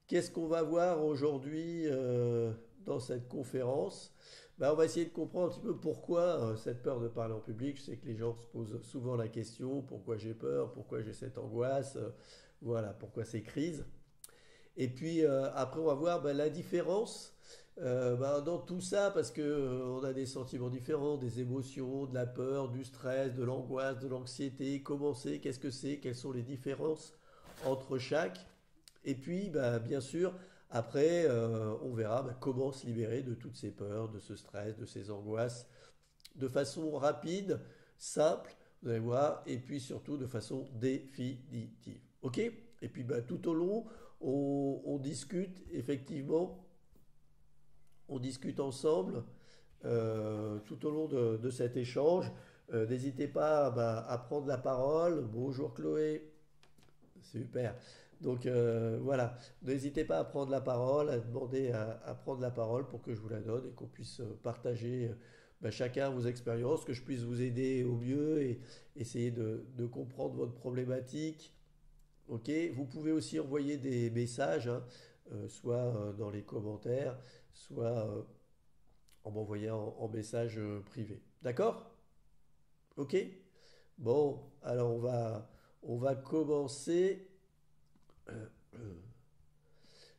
Qu'est-ce qu'on va voir aujourd'hui dans cette conférence? Ben, on va essayer de comprendre un petit peu pourquoi cette peur de parler en public. Je sais que les gens se posent souvent la question, pourquoi j'ai peur, pourquoi j'ai cette angoisse, voilà, pourquoi ces crises. Et puis après, on va voir ben, la différence ben, dans tout ça, parce que on a des sentiments différents, des émotions, de la peur, du stress, de l'angoisse, de l'anxiété. Comment c'est, qu'est-ce que c'est, quelles sont les différences entre chaque. Et puis, ben, bien sûr, après, on verra ben, comment se libérer de toutes ces peurs, de ce stress, de ces angoisses, de façon rapide, simple, vous allez voir, et puis surtout de façon définitive. OK? Et puis ben, tout au long, on discute effectivement, on discute ensemble tout au long de cet échange. N'hésitez pas ben, à prendre la parole. Bonjour Chloé. Super. Donc voilà, n'hésitez pas à prendre la parole, à demander à prendre la parole pour que je vous la donne et qu'on puisse partager ben, chacun vos expériences, que je puisse vous aider au mieux et essayer de comprendre votre problématique. Ok, vous pouvez aussi envoyer des messages, hein, soit dans les commentaires, soit en m'envoyant en message privé. D'accord? Ok? Bon, alors on va commencer.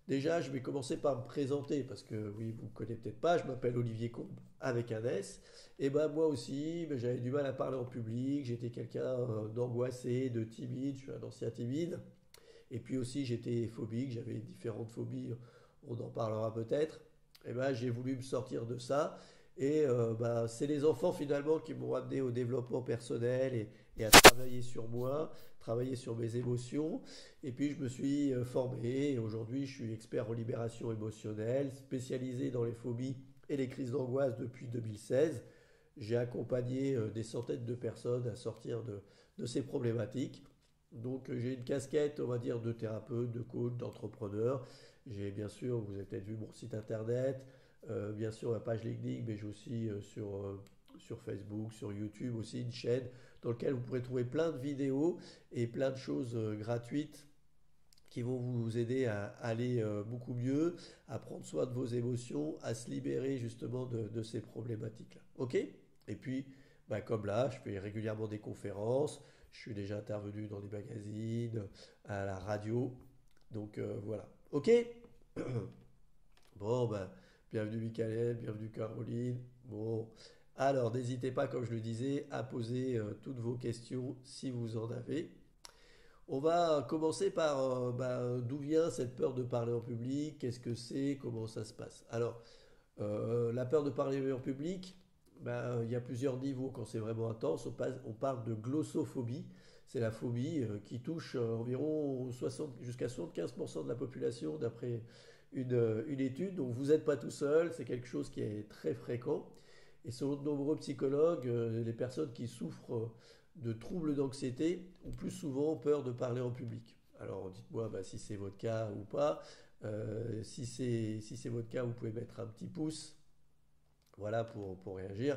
Déjà, je vais commencer par me présenter parce que oui, vous ne me connaissez peut-être pas. Je m'appelle Olivier Combe avec un S. Et ben moi aussi, ben, j'avais du mal à parler en public. J'étais quelqu'un d'angoissé, de timide. Je suis un ancien timide. Et puis aussi, j'étais phobique. J'avais différentes phobies. On en parlera peut-être. Et ben j'ai voulu me sortir de ça. Et ben, c'est les enfants finalement qui m'ont amené au développement personnel et à travailler sur moi, travailler sur mes émotions. Et puis je me suis formé et aujourd'hui je suis expert en libération émotionnelle, spécialisé dans les phobies et les crises d'angoisse depuis 2016. J'ai accompagné des centaines de personnes à sortir de ces problématiques. Donc j'ai une casquette, on va dire, de thérapeute, de coach, d'entrepreneur. J'ai bien sûr, vous avez peut-être vu mon site internet, bien sûr ma page LinkedIn, mais j'ai aussi sur Facebook, sur YouTube aussi une chaîne dans laquelle vous pourrez trouver plein de vidéos et plein de choses gratuites qui vont vous aider à aller beaucoup mieux, à prendre soin de vos émotions, à se libérer justement de ces problématiques-là. OK? Et puis, bah, comme là, je fais régulièrement des conférences, je suis déjà intervenu dans des magazines, à la radio, donc voilà. OK? Bon, ben, bienvenue Michael, bienvenue Caroline. Bon, alors n'hésitez pas, comme je le disais, à poser toutes vos questions si vous en avez. On va commencer par ben, d'où vient cette peur de parler en public, qu'est-ce que c'est, comment ça se passe. Alors, la peur de parler en public, ben, il y a plusieurs niveaux quand c'est vraiment intense. On parle de glossophobie. C'est la phobie qui touche environ 60, jusqu'à 75% de la population d'après une étude. Donc vous n'êtes pas tout seul, c'est quelque chose qui est très fréquent. Et selon de nombreux psychologues, les personnes qui souffrent de troubles d'anxiété ont plus souvent peur de parler en public. Alors dites-moi bah, si c'est votre cas ou pas. Si c'est votre cas, vous pouvez mettre un petit pouce, voilà, pour réagir.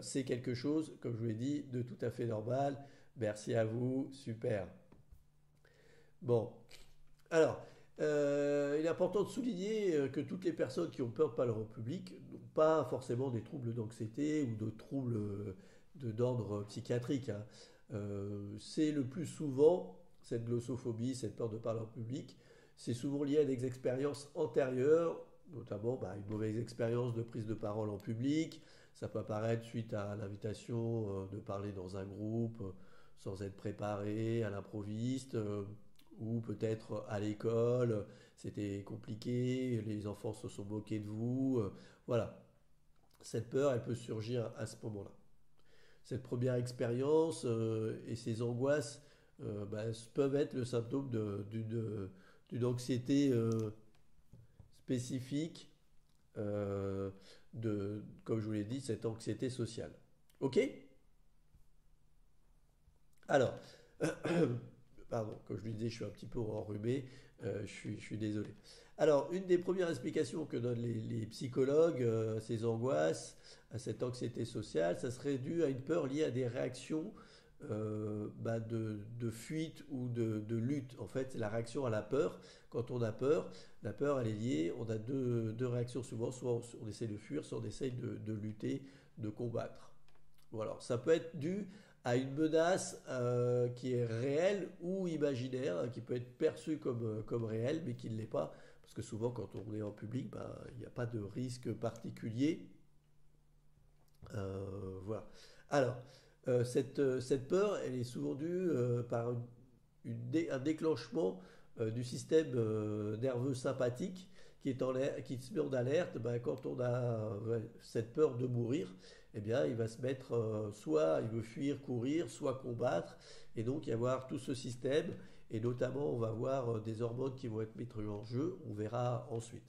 C'est quelque chose, comme je vous l'ai dit, de tout à fait normal. Merci à vous, super. Bon, alors, il est important de souligner que toutes les personnes qui ont peur de parler en public n'ont pas forcément des troubles d'anxiété ou de troubles d'ordre psychiatrique, hein. C'est le plus souvent, cette glossophobie, cette peur de parler en public, c'est souvent lié à des expériences antérieures, notamment bah, une mauvaise expérience de prise de parole en public. Ça peut apparaître suite à l'invitation de parler dans un groupe sans être préparé, à l'improviste, ou peut-être à l'école, c'était compliqué, les enfants se sont moqués de vous. Voilà, cette peur, elle peut surgir à ce moment-là. Cette première expérience et ces angoisses bah, peuvent être le symptôme d'une anxiété spécifique, comme je vous l'ai dit, cette anxiété sociale. Ok? Alors, pardon, comme je le disais, je suis un petit peu enrhumé, je suis désolé. Alors, une des premières explications que donnent les psychologues à ces angoisses, à cette anxiété sociale, ça serait dû à une peur liée à des réactions de fuite ou de lutte. En fait, c'est la réaction à la peur. Quand on a peur, la peur, elle est liée. On a deux réactions souvent. Soit on essaie de fuir, soit on essaie de lutter, de combattre. Voilà. Ça peut être dû à une menace qui est réelle ou imaginaire, hein, qui peut être perçue comme réelle, mais qui ne l'est pas. Parce que souvent, quand on est en public, ben, il n'y a pas de risque particulier. Voilà. Alors, cette peur, elle est souvent due par un déclenchement du système nerveux sympathique qui se met en alerte. Ben, quand on a cette peur de mourir, eh bien, il va se mettre soit il veut fuir, courir, soit combattre. Et donc, il va y avoir tout ce système. Et notamment, on va avoir des hormones qui vont être mises en jeu. On verra ensuite.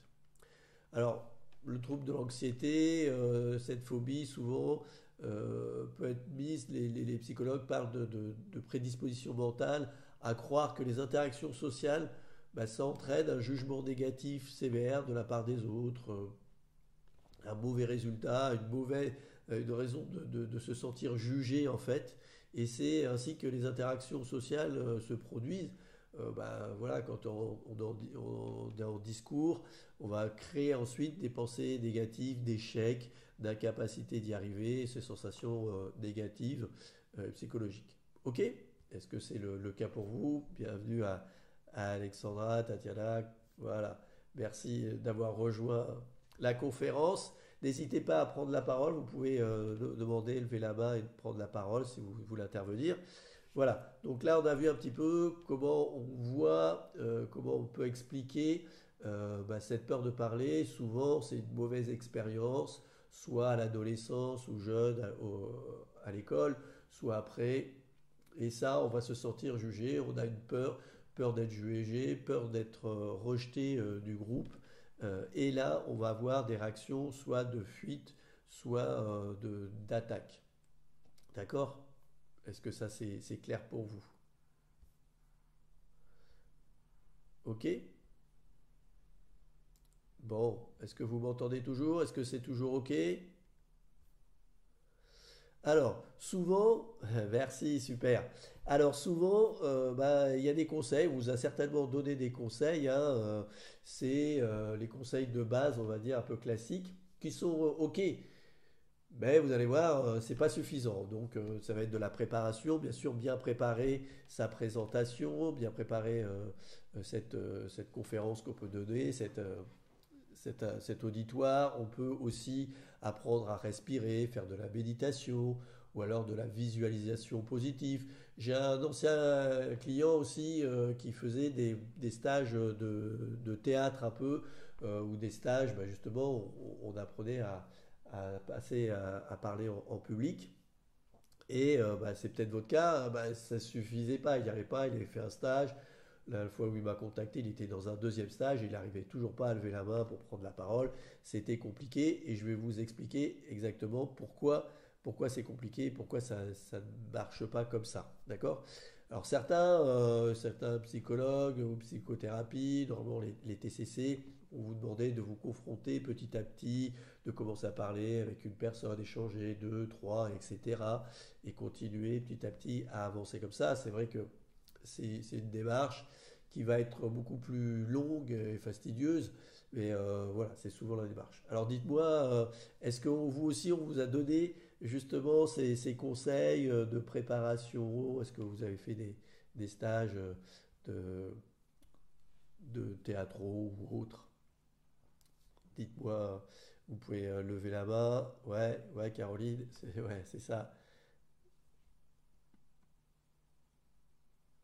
Alors, le trouble de l'anxiété, cette phobie, souvent, peut être mise, les psychologues parlent de prédisposition mentale à croire que les interactions sociales, bah, ça entraîne un jugement négatif sévère de la part des autres, un mauvais résultat, une raison de se sentir jugé en fait. Et c'est ainsi que les interactions sociales se produisent. Bah, voilà, quand on est en discours, on va créer ensuite des pensées négatives, d'échec, d'incapacité d'y arriver, ces sensations négatives psychologiques. Ok? Est-ce que c'est le cas pour vous? Bienvenue à Alexandra, Tatiana. Voilà. Merci d'avoir rejoint la conférence. N'hésitez pas à prendre la parole. Vous pouvez demander, lever la main et prendre la parole si vous voulez intervenir. Voilà, donc là on a vu un petit peu comment on voit, comment on peut expliquer bah, cette peur de parler. Souvent c'est une mauvaise expérience, soit à l'adolescence ou jeune, à l'école, soit après. Et ça, on va se sentir jugé, on a une peur d'être jugé, peur d'être rejeté du groupe. Et là, on va avoir des réactions soit de fuite, soit d'attaque. D'accord? Est-ce que ça c'est clair pour vous? Ok? Bon, est-ce que vous m'entendez toujours? Est-ce que c'est toujours ok? Alors, souvent, merci, super. Alors, souvent, bah, il y a des conseils, on vous a certainement donné des conseils, hein, c'est les conseils de base, on va dire, un peu classiques, qui sont ok. Mais vous allez voir, c'est pas suffisant. Donc, ça va être de la préparation, bien sûr, bien préparer sa présentation, bien préparer cette conférence qu'on peut donner, cet auditoire. On peut aussi apprendre à respirer, faire de la méditation ou alors de la visualisation positive. J'ai un ancien client aussi qui faisait des stages de théâtre un peu, ou des stages, bah, justement, on apprenait à parler en public. Et bah, c'est peut-être votre cas, bah, ça ne suffisait pas, il n'y arrivait pas, il avait fait un stage. La fois où il m'a contacté, il était dans un deuxième stage, il n'arrivait toujours pas à lever la main pour prendre la parole. C'était compliqué et je vais vous expliquer exactement pourquoi c'est compliqué, pourquoi ça ne marche pas comme ça. D'accord? Alors certains psychologues ou psychothérapies, normalement les TCC, on vous demandait de vous confronter petit à petit, de commencer à parler avec une personne, échanger deux, trois, etc. Et continuer petit à petit à avancer comme ça. C'est vrai que c'est une démarche qui va être beaucoup plus longue et fastidieuse, mais voilà, c'est souvent la démarche. Alors dites-moi, est-ce que vous aussi, on vous a donné justement ces conseils de préparation? Est-ce que vous avez fait des stages de, de théâtraux ou autres? Dites-moi, vous pouvez lever la main. Ouais, ouais, Caroline, ouais, c'est ça.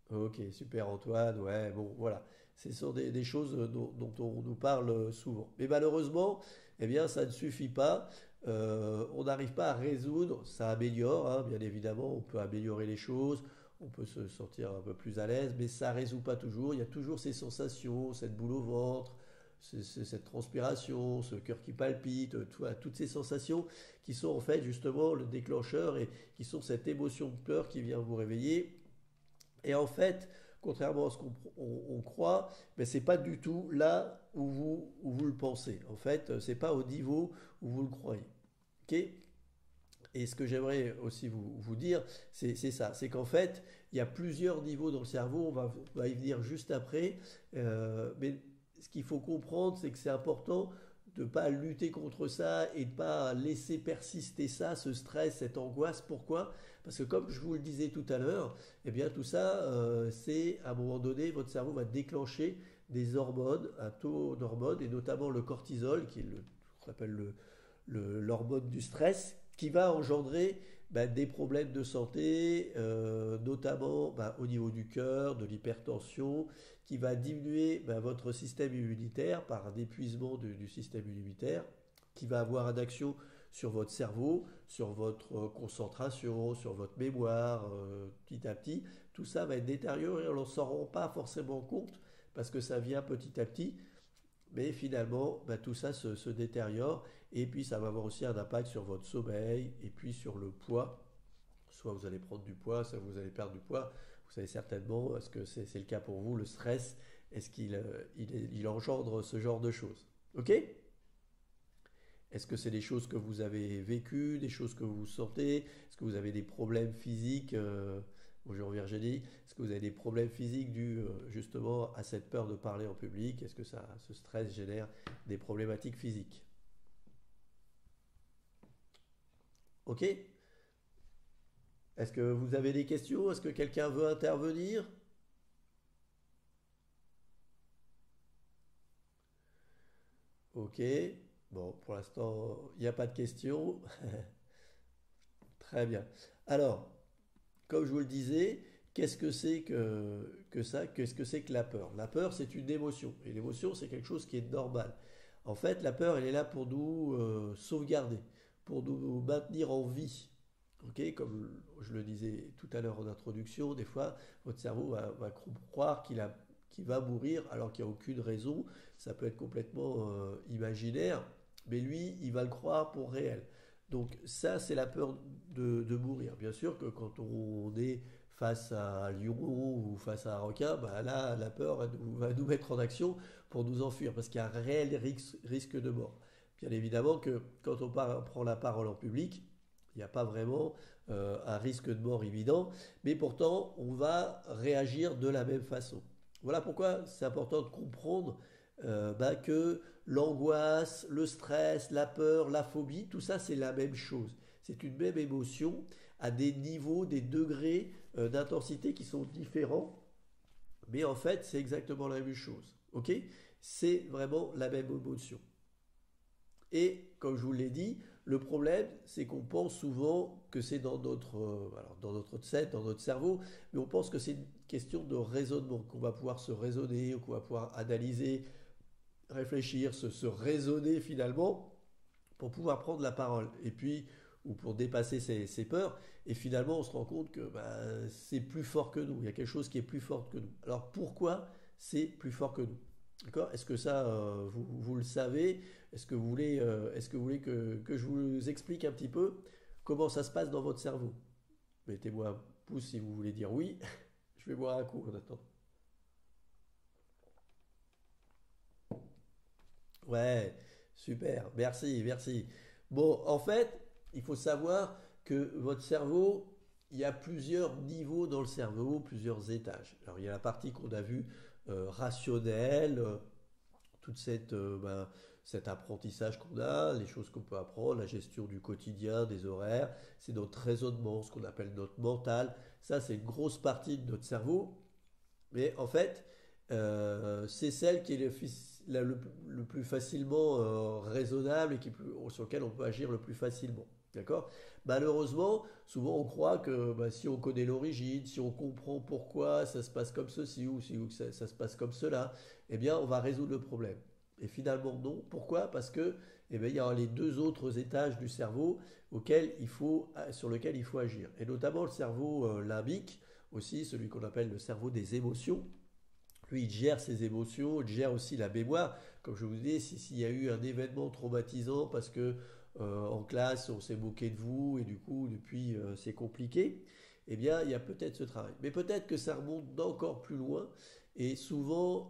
Ok, super Antoine, ouais, bon, voilà. Ce sont des choses dont on nous parle souvent. Mais malheureusement, eh bien, ça ne suffit pas. On n'arrive pas à résoudre, ça améliore, hein, bien évidemment, on peut améliorer les choses, on peut se sentir un peu plus à l'aise, mais ça ne résout pas toujours. Il y a toujours ces sensations, cette boule au ventre, cette transpiration, ce cœur qui palpite, toutes ces sensations qui sont en fait justement le déclencheur et qui sont cette émotion de peur qui vient vous réveiller. Et en fait, contrairement à ce qu'on croit, ben, c'est pas du tout là où vous le pensez. En fait, c'est pas au niveau où vous le croyez. Ok? Et ce que j'aimerais aussi vous dire, c'est ça, c'est qu'en fait, il y a plusieurs niveaux dans le cerveau, on va y venir juste après, mais ce qu'il faut comprendre, c'est que c'est important de ne pas lutter contre ça et de ne pas laisser persister ça, ce stress, cette angoisse. Pourquoi? Parce que comme je vous le disais tout à l'heure, eh bien tout ça, c'est à un moment donné, votre cerveau va déclencher des hormones, un taux d'hormones, et notamment le cortisol, qui est ce qu'on appelle l'hormone du stress, qui va engendrer des problèmes de santé, notamment au niveau du cœur, de l'hypertension, qui va diminuer votre système immunitaire par un épuisement du système immunitaire, qui va avoir une action sur votre cerveau, sur votre concentration, sur votre mémoire, petit à petit. Tout ça va être détérioré, on ne s'en rend pas forcément compte parce que ça vient petit à petit. Mais finalement, tout ça se détériore et puis ça va avoir aussi un impact sur votre sommeil et puis sur le poids. Soit vous allez prendre du poids, soit vous allez perdre du poids. Vous savez certainement, est-ce que c'est le cas pour vous, le stress, est-ce qu'il engendre ce genre de choses? Ok? Est-ce que c'est des choses que vous avez vécues, des choses que vous sentez? Est-ce que vous avez des problèmes physiques? Bonjour Virginie. Est-ce que vous avez des problèmes physiques dus justement à cette peur de parler en public? Est-ce que ce stress génère des problématiques physiques? Ok? Est-ce que vous avez des questions? Est-ce que quelqu'un veut intervenir? Ok. Bon, pour l'instant, il n'y a pas de questions. Très bien. Alors, comme je vous le disais, qu'est-ce que c'est que ça? Qu'est-ce que c'est que la peur? La peur, c'est une émotion. Et l'émotion, c'est quelque chose qui est normal. En fait, la peur, elle est là pour nous sauvegarder, pour nous maintenir en vie. Ok, comme je le disais tout à l'heure en introduction, des fois, votre cerveau va croire qu'il va mourir alors qu'il n'y a aucune raison. Ça peut être complètement imaginaire, mais lui, il va le croire pour réel. Donc ça, c'est la peur de mourir. Bien sûr que quand on est face à un lion ou face à un requin, là, la peur va nous mettre en action pour nous enfuir, parce qu'il y a un réel risque de mort. Bien évidemment que quand on prend la parole en public, il n'y a pas vraiment un risque de mort évident, mais pourtant, on va réagir de la même façon. Voilà pourquoi c'est important de comprendre que l'angoisse, le stress, la peur, la phobie, tout ça c'est la même chose. C'est une même émotion à des niveaux, des degrés d'intensité qui sont différents, mais en fait c'est exactement la même chose. Ok? C'est vraiment la même émotion. Et comme je vous l'ai dit, le problème, c'est qu'on pense souvent que c'est dans notre tête, dans notre cerveau, mais on pense que c'est une question de raisonnement, qu'on va pouvoir se raisonner, ou qu'on va pouvoir analyser, réfléchir, se raisonner finalement pour pouvoir prendre la parole. Et puis, ou pour dépasser ses peurs. Et finalement, on se rend compte que c'est plus fort que nous. Il y a quelque chose qui est plus fort que nous. Alors pourquoi c'est plus fort que nous? D'accord? Est-ce que ça, vous le savez? Est-ce que vous voulez que je vous explique un petit peu comment ça se passe dans votre cerveau? Mettez-moi un pouce si vous voulez dire oui. Je vais boire un coup en attendant. Ouais, super, merci, merci. Bon, en fait, il faut savoir que votre cerveau, il y a plusieurs niveaux dans le cerveau, plusieurs étages. Alors, il y a la partie qu'on a vue rationnelle, toute cet apprentissage qu'on a, les choses qu'on peut apprendre, la gestion du quotidien, des horaires, c'est notre raisonnement, ce qu'on appelle notre mental. Ça, c'est une grosse partie de notre cerveau. Mais en fait, c'est celle qui est le plus facilement raisonnable et sur lequel on peut agir le plus facilement. D'accord? Malheureusement, souvent on croit que si on connaît l'origine, si on comprend pourquoi ça se passe comme ceci ou que ça se passe comme cela, eh bien on va résoudre le problème. Et finalement non. Pourquoi? Parce que il y a les deux autres étages du cerveau sur lesquels il faut agir. Et notamment le cerveau limbique, aussi celui qu'on appelle le cerveau des émotions. Lui, il gère ses émotions, il gère aussi la mémoire. Comme je vous dis, s'il y a eu un événement traumatisant parce que en classe, on s'est moqué de vous et du coup, depuis, c'est compliqué, eh bien, il y a peut-être ce travail. Mais peut-être que ça remonte d'encore plus loin Et souvent,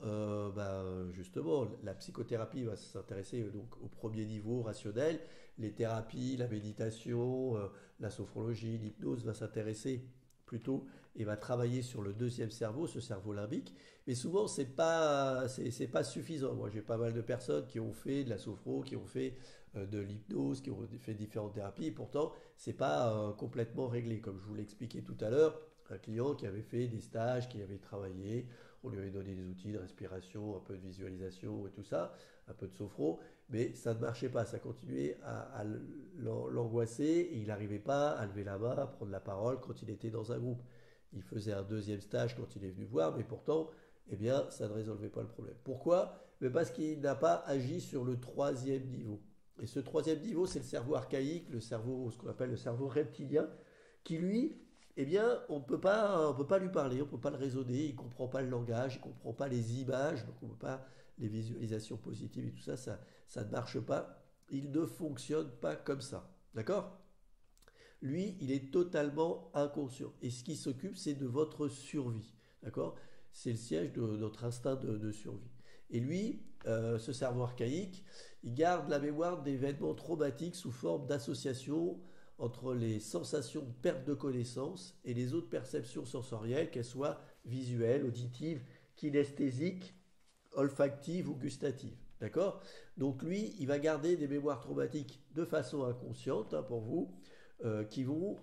justement, la psychothérapie va s'intéresser donc au premier niveau rationnel, les thérapies, la méditation, la sophrologie, l'hypnose va s'intéresser plutôt et va travailler sur le deuxième cerveau, ce cerveau limbique. Mais souvent, c'est pas suffisant. Moi, j'ai pas mal de personnes qui ont fait de la sophro, qui ont fait de l'hypnose, qui ont fait différentes thérapies. Et pourtant, c'est pas complètement réglé. Comme je vous l'ai expliqué tout à l'heure, un client qui avait fait des stages, qui avait travaillé, on lui avait donné des outils de respiration, un peu de visualisation et tout ça, un peu de sophro, mais ça ne marchait pas, ça continuait à l'angoisser et il n'arrivait pas à lever la main, à prendre la parole quand il était dans un groupe. Il faisait un deuxième stage quand il est venu voir, mais pourtant, eh bien, ça ne résolvait pas le problème. Pourquoi? Mais parce qu'il n'a pas agi sur le troisième niveau. Et ce troisième niveau, c'est le cerveau archaïque, le cerveau, ce qu'on appelle le cerveau reptilien, qui lui, eh bien, on peut pas lui parler, on peut pas le raisonner, il comprend pas le langage, il comprend pas les images, donc on peut pas les visualisations positives et tout ça, ça ne marche pas. Il ne fonctionne pas comme ça, d'accord? Lui, il est totalement inconscient. Et ce qui s'occupe, c'est de votre survie. D'accord? C'est le siège de notre instinct de survie. Et lui, ce cerveau archaïque, il garde la mémoire d'événements traumatiques sous forme d'association entre les sensations de perte de connaissance et les autres perceptions sensorielles, qu'elles soient visuelles, auditives, kinesthésiques, olfactives ou gustatives. D'accord? Donc lui, il va garder des mémoires traumatiques de façon inconsciente pour vous, qui vont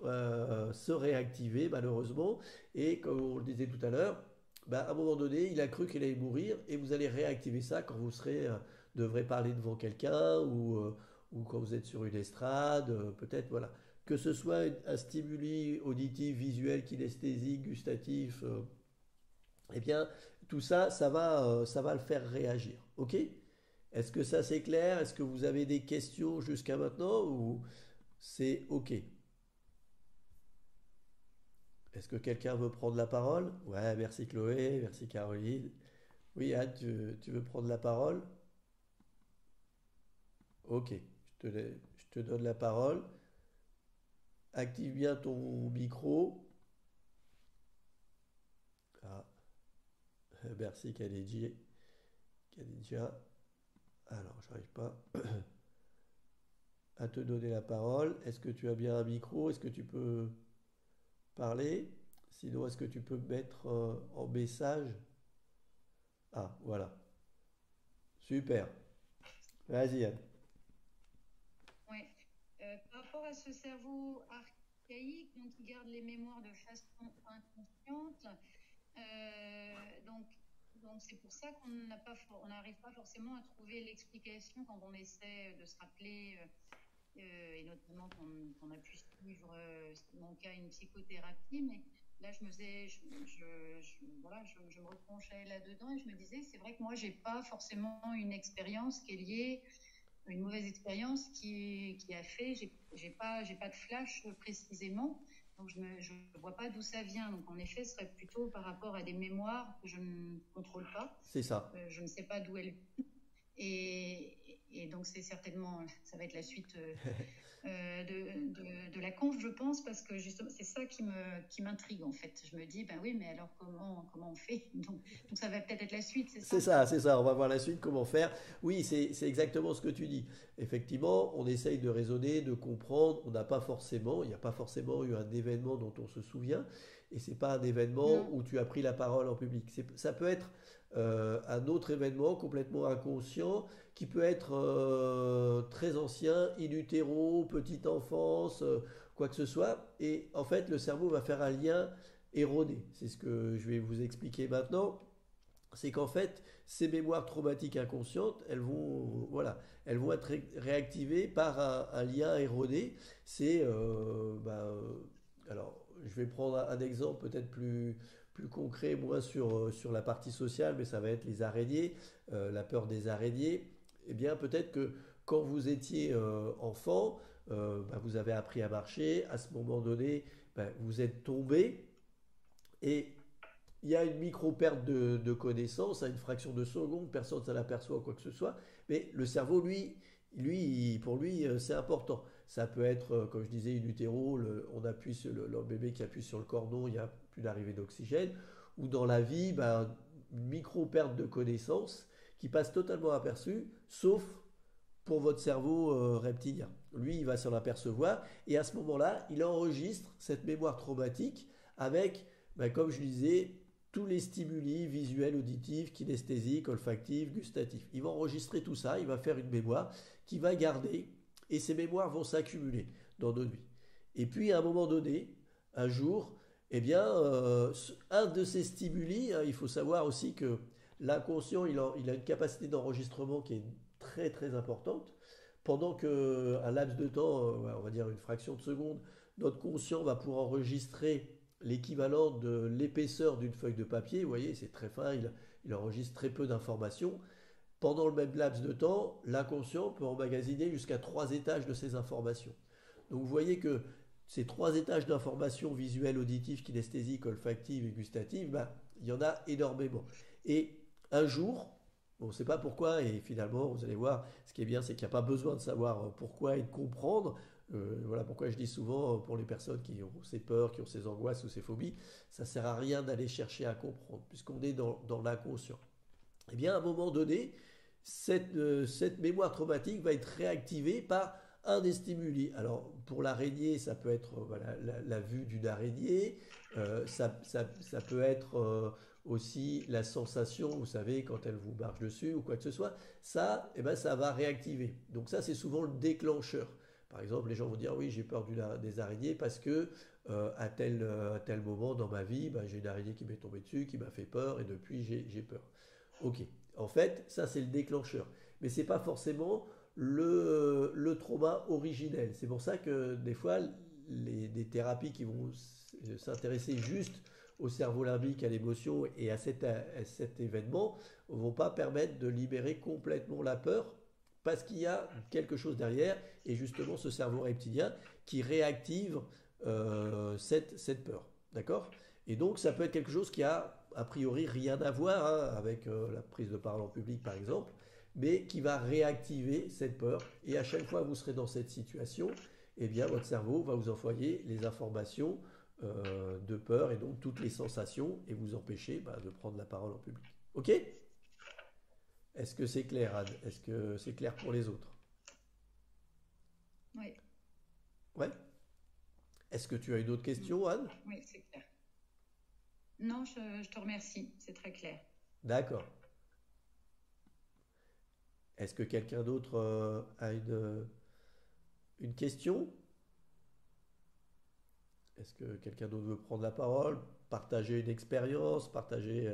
se réactiver malheureusement. Et comme on le disait tout à l'heure, à un moment donné, il a cru qu'il allait mourir et vous allez réactiver ça quand vous devrez parler devant quelqu'un ou quand vous êtes sur une estrade, peut-être, voilà. Que ce soit un stimuli auditif, visuel, kinesthésique, gustatif, eh bien, tout ça, ça va le faire réagir. OK? Est-ce que ça c'est clair? Est-ce que vous avez des questions jusqu'à maintenant ou c'est OK? Est-ce que quelqu'un veut prendre la parole? Ouais, merci Chloé, merci Caroline. Oui, Anne, tu veux prendre la parole? Ok, je te donne la parole. Active bien ton micro. Ah, merci Khadija. Khadija. Alors, j'arrive pas à te donner la parole. Est-ce que tu as bien un micro? Est-ce que tu peux parler? Sinon, est-ce que tu peux me mettre en message? Ah, voilà. Super. Vas-y, Anne. Ouais. Par rapport à ce cerveau archaïque, donc qui garde les mémoires de façon inconsciente, donc c'est pour ça qu'on n'a pas, on n'arrive pas forcément à trouver l'explication quand on essaie de se rappeler, et notamment qu'on a pu suivre, mon cas, une psychothérapie, mais là je me faisais, voilà, je me replongeais là-dedans et je me disais, c'est vrai que moi j'ai pas forcément une expérience qui est liée, une mauvaise expérience qui a fait, j'ai pas de flash précisément, donc je vois pas d'où ça vient. Donc en effet, ce serait plutôt par rapport à des mémoires que je ne contrôle pas. C'est ça. Je ne sais pas d'où elles et donc c'est certainement, ça va être la suite de la conf, je pense, parce que justement c'est ça qui m'intrigue en fait. Je me dis ben oui, mais alors comment on fait, donc ça va peut-être être la suite, c'est ça. C'est ça, on va voir la suite, comment faire. Oui, c'est exactement ce que tu dis. Effectivement, on essaye de raisonner, de comprendre, on n'a pas forcément, il n'y a pas forcément eu un événement dont on se souvient, et c'est pas un événement Non. où tu as pris la parole en public. Ça peut être un autre événement complètement inconscient, qui peut être très ancien, in utero, petite enfance, quoi que ce soit, et en fait, le cerveau va faire un lien erroné. C'est ce que je vais vous expliquer maintenant, c'est qu'en fait, ces mémoires traumatiques inconscientes, elles vont être réactivées par un lien erroné. C'est, alors, je vais prendre un exemple peut-être plus concret, moins sur la partie sociale, mais ça va être les araignées, la peur des araignées. Eh bien, peut-être que quand vous étiez enfant, vous avez appris à marcher, à ce moment donné, vous êtes tombé, et il y a une micro-perte de connaissance à une fraction de seconde, personne ne s'en aperçoit ou quoi que ce soit, mais le cerveau, pour lui, c'est important. Ça peut être, comme je disais, in utero, on appuie sur le bébé qui appuie sur le cordon, il n'y a plus d'arrivée d'oxygène, ou dans la vie, une micro-perte de connaissance qui passe totalement aperçue, sauf pour votre cerveau reptilien. Lui, il va s'en apercevoir et à ce moment-là, il enregistre cette mémoire traumatique avec, ben, comme je disais, tous les stimuli visuels, auditifs, kinesthésiques, olfactifs, gustatifs. Il va enregistrer tout ça, il va faire une mémoire qui va garder et ces mémoires vont s'accumuler dans nos nuits. Et puis à un moment donné, un jour, eh bien, un de ces stimuli, hein, il faut savoir aussi que l'inconscient, il a une capacité d'enregistrement qui est très très importante. Pendant qu'un laps de temps, ouais, on va dire une fraction de seconde, notre conscient va pouvoir enregistrer l'équivalent de l'épaisseur d'une feuille de papier. Vous voyez, c'est très fin, il enregistre très peu d'informations. Pendant le même laps de temps, l'inconscient peut emmagasiner jusqu'à 3 étages de ces informations. Donc vous voyez que ces 3 étages d'informations visuelles, auditives, kinesthésiques, olfactives et gustatives, ben, il y en a énormément. Et un jour, on ne sait pas pourquoi, et finalement, vous allez voir, ce qui est bien, c'est qu'il n'y a pas besoin de savoir pourquoi et de comprendre. Voilà pourquoi je dis souvent, pour les personnes qui ont ces peurs, qui ont ces angoisses ou ces phobies, ça ne sert à rien d'aller chercher à comprendre, puisqu'on est dans l'inconscient. Eh bien, à un moment donné, cette mémoire traumatique va être réactivée par un des stimuli. Alors, pour l'araignée, ça peut être voilà, la vue d'une araignée, ça peut être aussi la sensation, vous savez, quand elle vous marche dessus ou quoi que ce soit. Ça, eh ben, ça va réactiver. Donc ça, c'est souvent le déclencheur. Par exemple, les gens vont dire, oui, j'ai peur des araignées parce que à tel moment dans ma vie, ben, j'ai une araignée qui m'est tombée dessus, qui m'a fait peur, et depuis, j'ai peur. Ok. En fait, ça, c'est le déclencheur. Mais ce n'est pas forcément le trauma originel. C'est pour ça que des fois, des thérapies qui vont s'intéresser juste au cerveau limbique, à l'émotion et à cet événement ne vont pas permettre de libérer complètement la peur parce qu'il y a quelque chose derrière et justement ce cerveau reptilien qui réactive cette peur. D'accord? Et donc ça peut être quelque chose qui a priori rien à voir hein, avec la prise de parole en public par exemple, mais qui va réactiver cette peur. Et à chaque fois que vous serez dans cette situation, eh bien votre cerveau va vous envoyer les informations de peur et donc toutes les sensations et vous empêcher bah, de prendre la parole en public. Ok? Est-ce que c'est clair, Anne? Est-ce que c'est clair pour les autres? Oui. Ouais. Est-ce que tu as une autre question, Anne? Oui, c'est clair. Non, je te remercie, c'est très clair. D'accord. Est-ce que quelqu'un d'autre a une question? Est-ce que quelqu'un d'autre veut prendre la parole, partager une expérience, partager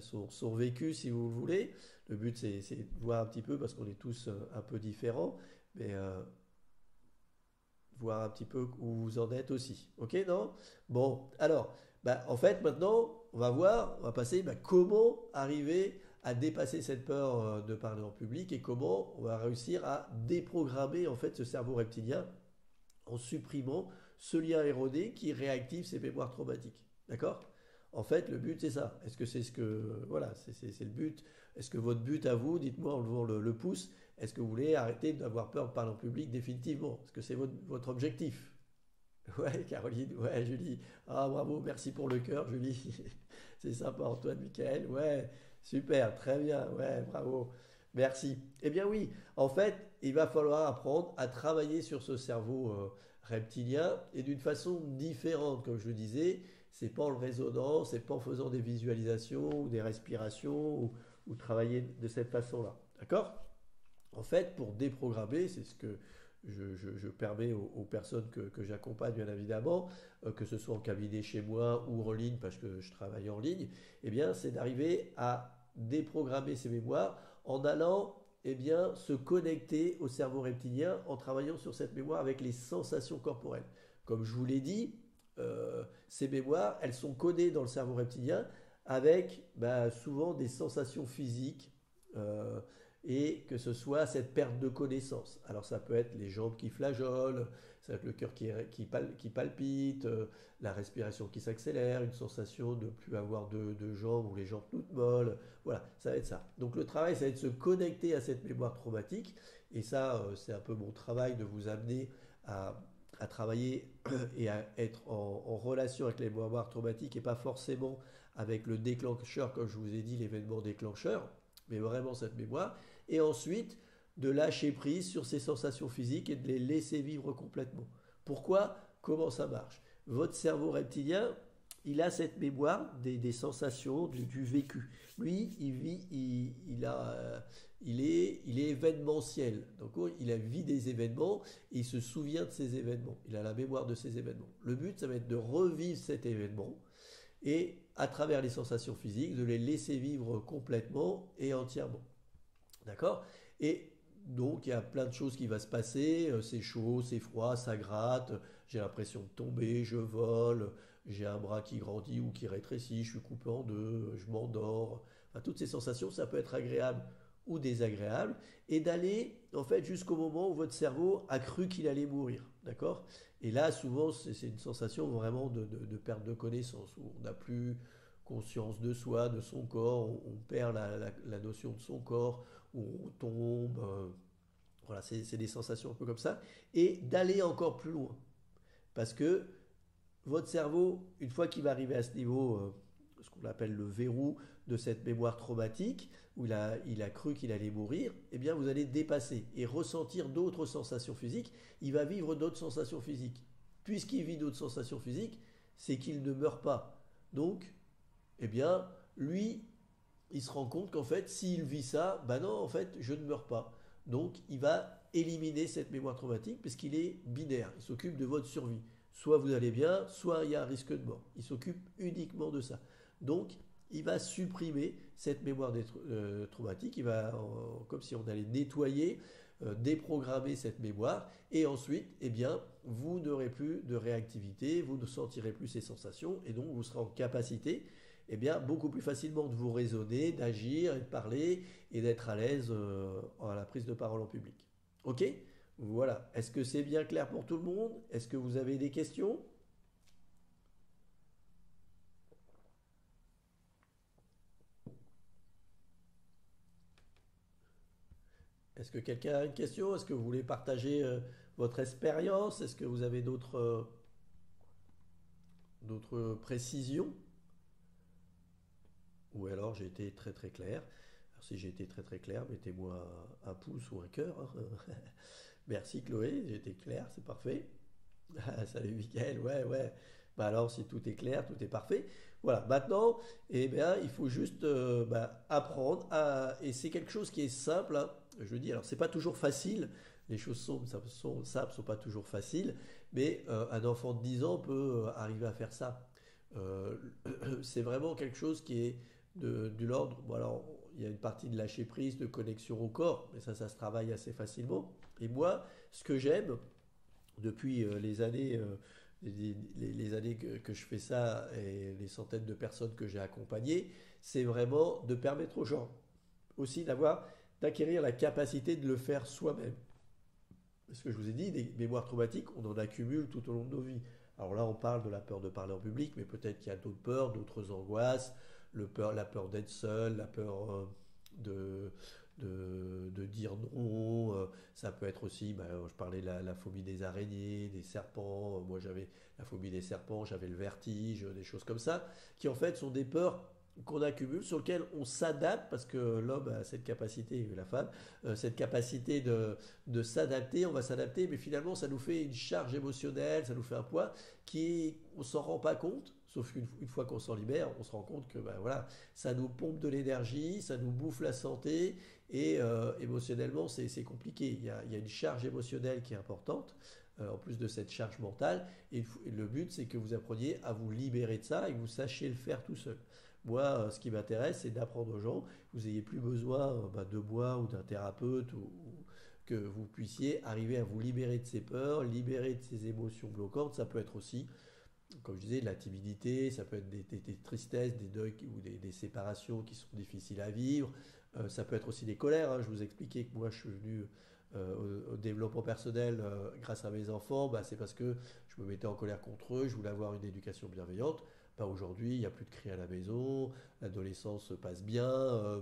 son vécu si vous le voulez? Le but c'est de voir un petit peu, parce qu'on est tous un peu différents, mais voir un petit peu où vous en êtes aussi. Ok, non? Bon, alors, bah, en fait, maintenant, on va passer comment arriver à dépasser cette peur de parler en public et comment on va réussir à déprogrammer en fait ce cerveau reptilien en supprimant ce lien érodé qui réactive ces mémoires traumatiques. D'accord? En fait, le but, c'est ça. Est-ce que c'est ce que... Voilà, c'est le but. Est-ce que votre but à vous, dites-moi en levant le pouce, est-ce que vous voulez arrêter d'avoir peur de parler en public définitivement? Est-ce que c'est votre objectif? Ouais, Caroline, ouais, Julie. Ah, bravo, merci pour le cœur, Julie. C'est sympa, Antoine, Michael. Ouais, super, très bien, ouais, bravo. Merci. Eh bien oui, en fait, il va falloir apprendre à travailler sur ce cerveau reptilien et d'une façon différente, comme je le disais. C'est pas en le raisonnant, c'est pas en faisant des visualisations ou des respirations ou travailler de cette façon-là. D'accord? En fait, pour déprogrammer, c'est ce que je permets aux personnes que j'accompagne, bien évidemment, que ce soit en cabinet chez moi ou en ligne, parce que je travaille en ligne, eh bien, c'est d'arriver à déprogrammer ces mémoires en allant eh bien, se connecter au cerveau reptilien en travaillant sur cette mémoire avec les sensations corporelles. Comme je vous l'ai dit, ces mémoires, elles sont codées dans le cerveau reptilien avec souvent des sensations physiques. Et que ce soit cette perte de connaissance. Alors ça peut être les jambes qui flageolent, ça peut être le cœur qui palpite, la respiration qui s'accélère, une sensation de ne plus avoir de jambes ou les jambes toutes molles. Voilà, ça va être ça. Donc le travail, ça va être de se connecter à cette mémoire traumatique. Et ça, c'est un peu mon travail de vous amener à travailler et à être en relation avec les mémoires traumatiques et pas forcément avec le déclencheur, comme je vous ai dit, l'événement déclencheur, mais vraiment cette mémoire, et ensuite de lâcher prise sur ces sensations physiques et de les laisser vivre complètement. Pourquoi? Comment ça marche? Votre cerveau reptilien, il a cette mémoire des sensations, du vécu. Lui, il vit, il est événementiel. Donc, il a vu des événements et il se souvient de ces événements. Il a la mémoire de ces événements. Le but, ça va être de revivre cet événement et, à travers les sensations physiques, de les laisser vivre complètement et entièrement. D'accord? Et donc, il y a plein de choses qui vont se passer. C'est chaud, c'est froid, ça gratte. J'ai l'impression de tomber, je vole. J'ai un bras qui grandit ou qui rétrécit. Je suis coupé en deux, je m'endors. Enfin, toutes ces sensations, ça peut être agréable ou désagréable. Et d'aller, en fait, jusqu'au moment où votre cerveau a cru qu'il allait mourir. D'accord? Et là, souvent, c'est une sensation vraiment de perte de connaissance, où on n'a plus conscience de soi, de son corps, on perd la notion de son corps, où on tombe. Voilà, c'est des sensations un peu comme ça. Et d'aller encore plus loin. Parce que votre cerveau, une fois qu'il va arriver à ce niveau, ce qu'on appelle le verrou de cette mémoire traumatique, où il a cru qu'il allait mourir, eh bien vous allez dépasser et ressentir d'autres sensations physiques. Il va vivre d'autres sensations physiques. Puisqu'il vit d'autres sensations physiques, c'est qu'il ne meurt pas. Donc, eh bien, lui, il se rend compte qu'en fait, s'il vit ça, ben non, en fait, je ne meurs pas. Donc, il va éliminer cette mémoire traumatique puisqu'il est binaire. Il s'occupe de votre survie. Soit vous allez bien, soit il y a un risque de mort. Il s'occupe uniquement de ça. Donc, il va supprimer cette mémoire traumatique. Il va, comme si on allait nettoyer, déprogrammer cette mémoire. Et ensuite, eh bien, vous n'aurez plus de réactivité, vous ne sentirez plus ces sensations. Et donc, vous serez en capacité, eh bien, beaucoup plus facilement de vous raisonner, d'agir et de parler et d'être à l'aise à la prise de parole en public. Ok? Voilà. Est-ce que c'est bien clair pour tout le monde? Est-ce que vous avez des questions? Est-ce que quelqu'un a une question? Est-ce que vous voulez partager votre expérience? Est-ce que vous avez d'autres précisions? Ou alors j'ai été très très clair. Alors, si j'ai été très très clair, mettez-moi un pouce ou un cœur, hein. Merci Chloé, j'ai été clair, c'est parfait. Ah, salut Mickaël, ouais, ouais. Bah alors, si tout est clair, tout est parfait. Voilà, maintenant, eh bien, il faut juste apprendre et c'est quelque chose qui est simple, hein. Je dis, alors, c'est pas toujours facile. Les choses simples, sont pas toujours faciles, mais un enfant de 10 ans peut arriver à faire ça. Euh, c'est vraiment quelque chose qui est de l'ordre. Bon, alors, il y a une partie de lâcher prise, de connexion au corps, mais ça se travaille assez facilement. Et moi, ce que j'aime, depuis les années que je fais ça et les centaines de personnes que j'ai accompagnées, c'est vraiment de permettre aux gens aussi d'acquérir la capacité de le faire soi-même. Ce que je vous ai dit, des mémoires traumatiques, on en accumule tout au long de nos vies. Alors là, on parle de la peur de parler en public, mais peut-être qu'il y a d'autres peurs, d'autres angoisses, la peur d'être seul, la peur de, de dire non. Ça peut être aussi, je parlais de la phobie des araignées, des serpents. Moi, j'avais la phobie des serpents, j'avais le vertige, des choses comme ça, qui en fait sont des peurs qu'on accumule, sur lesquelles on s'adapte, parce que l'homme a cette capacité, la femme, cette capacité de s'adapter, on va s'adapter, mais finalement ça nous fait une charge émotionnelle, ça nous fait un poids on s'en rend pas compte, sauf qu'une fois qu'on s'en libère, on se rend compte que voilà, ça nous pompe de l'énergie, ça nous bouffe la santé, et émotionnellement c'est compliqué. Il y a une charge émotionnelle qui est importante, en plus de cette charge mentale, et le but c'est que vous appreniez à vous libérer de ça et que vous sachiez le faire tout seul. Moi, ce qui m'intéresse, c'est d'apprendre aux gens que vous n'ayez plus besoin de moi ou d'un thérapeute, ou que vous puissiez arriver à vous libérer de ces peurs, libérer de ces émotions bloquantes. Ça peut être aussi, comme je disais, de la timidité, ça peut être des tristesses, des deuils ou des séparations qui sont difficiles à vivre. Ça peut être aussi des colères, hein. Je vous expliquais que moi, je suis venu au développement personnel grâce à mes enfants. C'est parce que je me mettais en colère contre eux, je voulais avoir une éducation bienveillante. Aujourd'hui, il n'y a plus de cris à la maison, l'adolescence se passe bien,